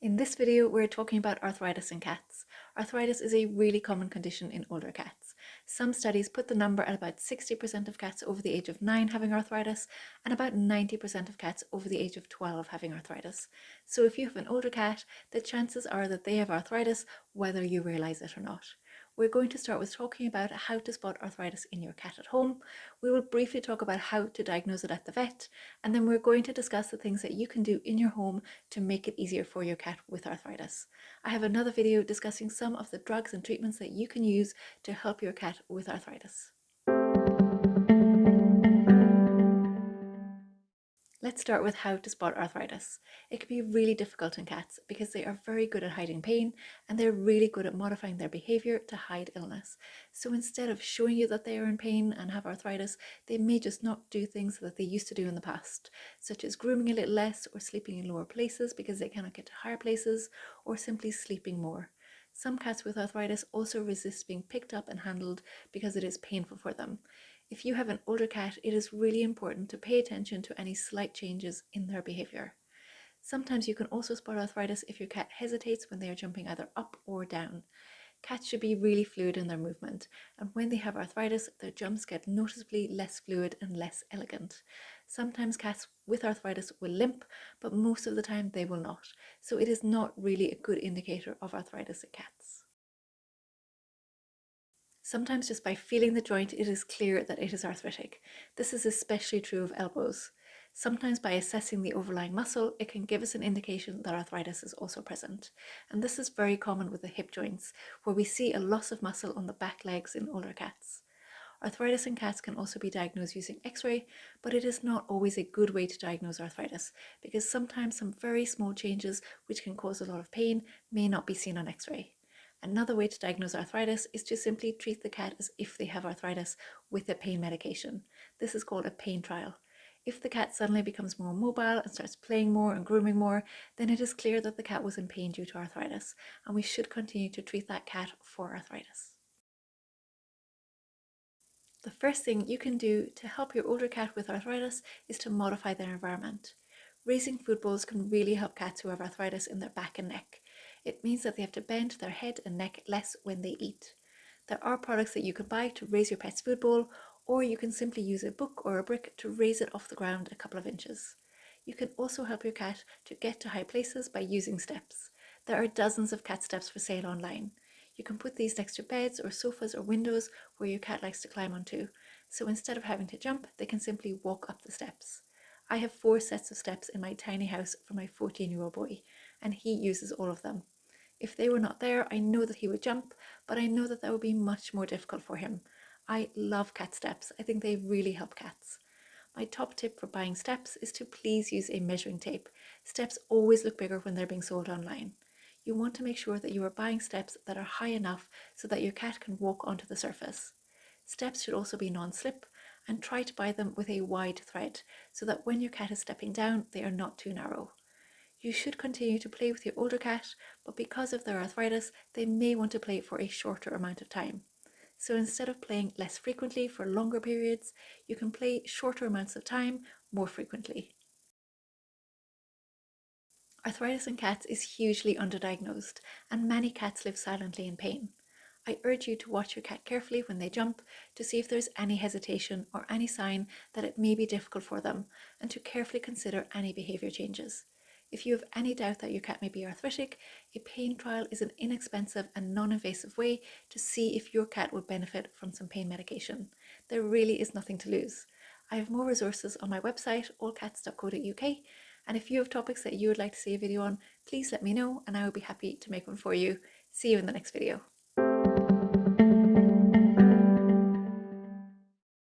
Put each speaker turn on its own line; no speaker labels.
In this video, we're talking about arthritis in cats. Arthritis is a really common condition in older cats. Some studies put the number at about 60% of cats over the age of 9 having arthritis and about 90% of cats over the age of 12 having arthritis. So if you have an older cat, the chances are that they have arthritis whether you realize it or not. We're going to start with talking about how to spot arthritis in your cat at home. We will briefly talk about how to diagnose it at the vet, and then we're going to discuss the things that you can do in your home to make it easier for your cat with arthritis. I have another video discussing some of the drugs and treatments that you can use to help your cat with arthritis. Let's start with how to spot arthritis. It can be really difficult in cats because they are very good at hiding pain and they're really good at modifying their behavior to hide illness. So instead of showing you that they are in pain and have arthritis, they may just not do things that they used to do in the past, such as grooming a little less or sleeping in lower places because they cannot get to higher places, or simply sleeping more. Some cats with arthritis also resist being picked up and handled because it is painful for them. If you have an older cat, it is really important to pay attention to any slight changes in their behavior. Sometimes you can also spot arthritis if your cat hesitates when they are jumping either up or down. Cats should be really fluid in their movement, and when they have arthritis, their jumps get noticeably less fluid and less elegant. Sometimes cats with arthritis will limp, but most of the time they will not, so it is not really a good indicator of arthritis in cats. Sometimes just by feeling the joint, it is clear that it is arthritic. This is especially true of elbows. Sometimes by assessing the overlying muscle, it can give us an indication that arthritis is also present. And this is very common with the hip joints, where we see a loss of muscle on the back legs in older cats. Arthritis in cats can also be diagnosed using X-ray, but it is not always a good way to diagnose arthritis, because sometimes some very small changes which can cause a lot of pain may not be seen on X-ray. Another way to diagnose arthritis is to simply treat the cat as if they have arthritis with a pain medication. This is called a pain trial. If the cat suddenly becomes more mobile and starts playing more and grooming more, then it is clear that the cat was in pain due to arthritis, and we should continue to treat that cat for arthritis. The first thing you can do to help your older cat with arthritis is to modify their environment. Raising food bowls can really help cats who have arthritis in their back and neck. It means that they have to bend their head and neck less when they eat. There are products that you can buy to raise your pet's food bowl, or you can simply use a book or a brick to raise it off the ground a couple of inches. You can also help your cat to get to high places by using steps. There are dozens of cat steps for sale online. You can put these next to beds or sofas or windows where your cat likes to climb onto, so instead of having to jump, they can simply walk up the steps. I have 4 sets of steps in my tiny house for my 14-year-old boy, and he uses all of them. If they were not there, I know that he would jump, but I know that that would be much more difficult for him. I love cat steps. I think they really help cats. My top tip for buying steps is to please use a measuring tape. Steps always look bigger when they're being sold online. You want to make sure that you are buying steps that are high enough so that your cat can walk onto the surface. Steps should also be non-slip, and try to buy them with a wide thread so that when your cat is stepping down, they are not too narrow. You should continue to play with your older cat, but because of their arthritis, they may want to play for a shorter amount of time. So instead of playing less frequently for longer periods, you can play shorter amounts of time more frequently. Arthritis in cats is hugely underdiagnosed, and many cats live silently in pain. I urge you to watch your cat carefully when they jump to see if there's any hesitation or any sign that it may be difficult for them, and to carefully consider any behavior changes. If you have any doubt that your cat may be arthritic, a pain trial is an inexpensive and non-invasive way to see if your cat would benefit from some pain medication. There really is nothing to lose. I have more resources on my website, allcats.co.uk, and if you have topics that you would like to see a video on, please let me know and I will be happy to make one for you. See you in the next video.